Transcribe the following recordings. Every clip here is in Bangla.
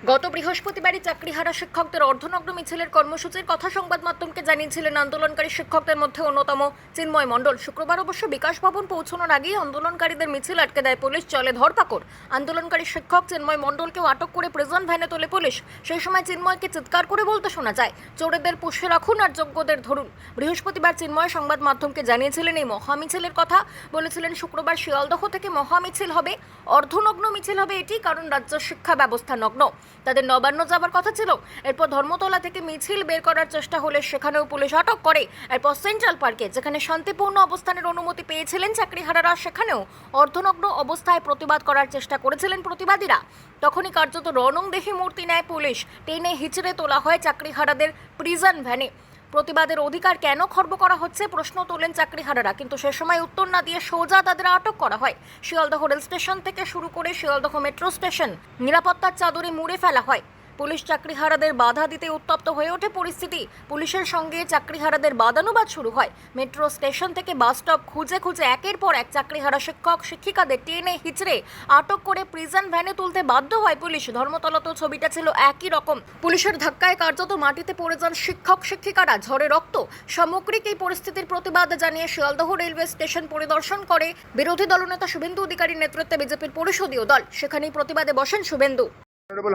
গত বৃহস্পতিবারই চাকরিহারা শিক্ষকদের অর্ধনগ্ন মিছিলের কর্মসূচির কথা সংবাদ মাধ্যমকে জানিয়েছিলেন আন্দোলনকারী শিক্ষকদের মধ্যে অন্যতম চিন্ময় মণ্ডল। শুক্রবার অবশ্য বিকাশ ভবন পৌঁছানোর আগেই আন্দোলনকারীদের মিছিল আটকে দেয় পুলিশ, চলে ধরপাকড়। আন্দোলনকারী শিক্ষক চিন্ময় মণ্ডলকেও আটক করে প্রিজন ভ্যানে তোলে পুলিশ। সেই সময় চিন্ময়কে চিৎকার করে বলতে শোনা যায়, চোরেদের পুষে রাখুন আর যোগ্যদের ধরুন। বৃহস্পতিবার চিন্ময় সংবাদ মাধ্যমকে জানিয়েছিলেন এই মহামিছিলের কথা। বলেছিলেন শুক্রবার শিয়ালদহ থেকে মহামিছিল হবে, অর্ধনগ্ন মিছিল হবে, এটি কারণ রাজ্য শিক্ষা ব্যবস্থা নগ্ন। তাদের নবান্ন যাবার কথা ছিল। এরপর ধর্মতলা থেকে মিছিল বের করার চেষ্টা হলে সেখানেও পুলিশ আটক করে। এরপর সেন্ট্রাল পার্কে, যেখানে শান্তিপূর্ণ অবস্থানের অনুমতি পেয়েছিলেন চাকরিহারারা, সেখানেও অর্ধনগ্ন অবস্থায় প্রতিবাদ করার চেষ্টা করেছিলেন প্রতিবাদীরা। তখনই কার্যত রণংদেহী মূর্তি নেয় পুলিশ, টেনে হিচড়ে তোলা হয় চাকরিহারাদের প্রিজন ভ্যানে। প্রতিবাদের অধিকার কেন খর্ব করা হচ্ছে প্রশ্ন তোলেন চাকরিহারারা, কিন্তু সে সময় উত্তর না দিয়ে সোজা তাদের আটক করা হয়। শিয়ালদহ রেল স্টেশন থেকে শুরু করে শিয়ালদহ মেট্রো স্টেশন নিরাপত্তার চাদরে মুড়ে ফেলা হয়। পুলিশ চাকরিহারাদের বাধা দিতে উত্তপ্ত হয়ে ওঠে পরিস্থিতি। পুলিশের সঙ্গে চাকরিহারাদের বাদানুবাদ শুরু হয়। মেট্রো স্টেশন থেকে বাস স্টপ খুঁজে খুঁজে একের পর এক চাকরিহারা শিক্ষক শিক্ষিকাদের টেনে হিচড়ে আটক করে প্রিজন ভ্যানে তুলতে বাধ্য হয় পুলিশ। ধর্মতলাতেও ছবিটা ছিল একই রকম। পুলিশের ধাক্কায় কার্যত মাটিতে পড়ে যান শিক্ষক শিক্ষিকারা, ঝরে রক্ত। সামগ্রিক এই পরিস্থিতির প্রতিবাদ জানিয়ে শিয়ালদহ রেলওয়ে স্টেশন পরিদর্শন করে বিরোধী দলনেতা শুভেন্দু অধিকারীর নেতৃত্বে বিজেপির পরিষদীয় দল। সেখানেই প্রতিবাদে বসেন শুভেন্দু।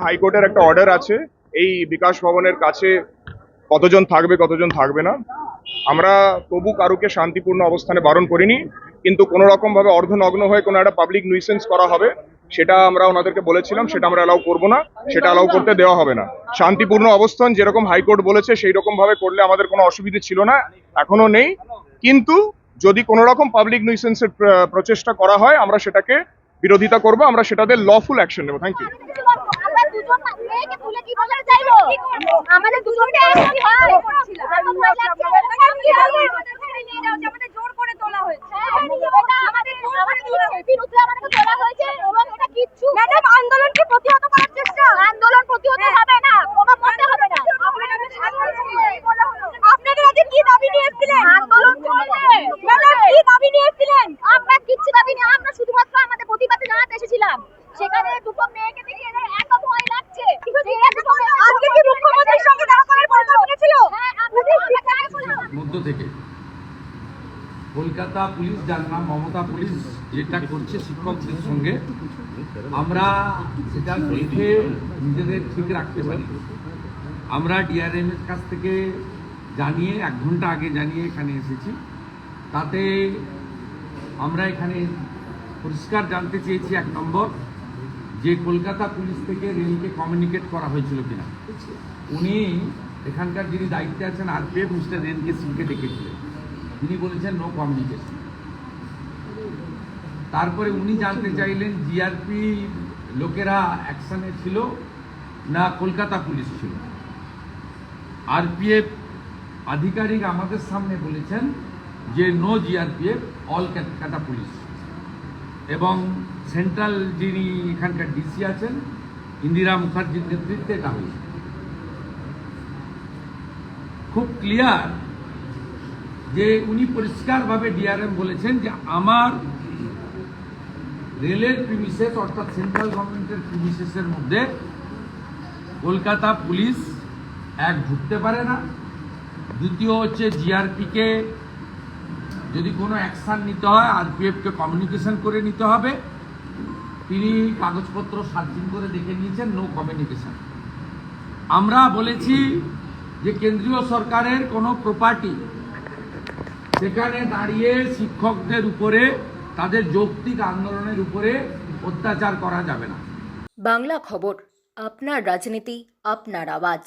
হাইকোর্টের একটা অর্ডার আছে এই বিকাশ ভবনের কাছে কতজন থাকবে কতজন থাকবে না। আমরা তবু কারুকে শান্তিপূর্ণ অবস্থানে বারণ করিনি, কিন্তু কোনো রকম ভাবে অর্ধনগ্ন হয়ে কোনো একটা পাবলিক নিউসেন্স করা হবে সেটা আমরা ওনাদেরকে বলেছিলাম, সেটা আমরা অ্যালাউ করবো না, সেটা অ্যালাউ করতে দেওয়া হবে না। শান্তিপূর্ণ অবস্থান যেরকম হাইকোর্ট বলেছে সেই রকম ভাবে করলে আমাদের কোনো অসুবিধা ছিল না, এখনো নেই। কিন্তু যদি কোনো রকম পাবলিক নিউসেন্সের প্রচেষ্টা করা হয় আমরা সেটাকে বিরোধিতা করব, আমরা সেটাতে লফুল অ্যাকশন নেব। Thank you. আমাদের দুজনকে একই হয় আমাদের জোর করে তোলা হয়েছে, আমাদের জোর করে বিরুদ্ধে আমাদেরকে তোলা হয়েছে এবং এটা কিচ্ছু ম্যাডাম আন্দোলনকে প্রতিহত করার চেষ্টা। আন্দোলন প্রতিহত হবে না, কোনো করতে হবে না। আপনাদের আজকে কি দাবি নিয়ে এসেছিলেন? আন্দোলন চলবে ম্যাডাম, কি দাবি নিয়ে এসেছিলেন? আমরা কিচ্ছু দাবি নিয়ে, আমরা শুধুমাত্র আমাদের প্রতিবাদে জানাতে এসেছিলাম। সেখানে দুটো মেয়েকে দেখে এত ভয় লাগছে। আজকে কি মুখ্যমন্ত্রীর সঙ্গে দেখা করার পরিকল্পনা ছিল? হ্যাঁ, মধ্য থেকে কলকাতা পুলিশ, যার নাম মমতা পুলিশ, যেটা করছে শিক্ষকদের সঙ্গে, আমরা সেটা দেখে নিজেদের ঠিক রাখতে পারি। আমরা ডিআরএম এর কাছ থেকে জানিয়ে 1 ঘন্টা আগে জানিয়ে এখানে এসেছি। তাতে আমরা এখানে পরিষ্কার জানতে চেয়েছি 1 নম্বর, যে কলকাতা পুলিশ থেকে রেলকে কমিউনিকেট করা হয়েছিল কিনা। উনি এখানকার যিনি দায়িত্বে আছেন আরপিএফ মিস্টার রেনকে সিংকে ডেকেছিলেন, তিনি বলেছেন নো কমিউনিকেশন। তারপরে উনি জানতে চাইলেন জিআরপি লোকেরা অ্যাকশনে ছিল না কলকাতা পুলিশ ছিল। আরপিএফ আধিকারিক আমাদের সামনে বলেছেন যে no GRPF, all Calcutta police. এবং সেন্ট্রাল যিনি এখানকার ডিসি আছেন ইন্দিরা মুখার্জির নেতৃত্বে এটা হয়েছে। খুব ক্লিয়ার যে উনি পরিষ্কারভাবে ডিআরএম বলেছেন যে আমার রেলের প্রিমিসেস অর্থাৎ সেন্ট্রাল গভর্নমেন্টের প্রিমিসেসের মধ্যে কলকাতা পুলিশ এক ঢুকতে পারে না। দ্বিতীয় হচ্ছে জিআরপিকে যদি কোনো অ্যাকশান নিতে হয় আরপিএফকে কমিউনিকেশন করে নিতে হবে। তিনি কাগজপত্র সার্চিং করে দেখে নিয়েছেন, নো কমিউনিকেশন। আমরা বলেছি যে কেন্দ্রীয় সরকারের কোনো প্রপার্টি সেখানে দাঁড়িয়ে শিক্ষকদের উপরে, তাদের যৌক্তিক আন্দোলনের উপরে অত্যাচার করা যাবে না। বাংলা খবর, আপনার রাজনীতি, আপনার আওয়াজ।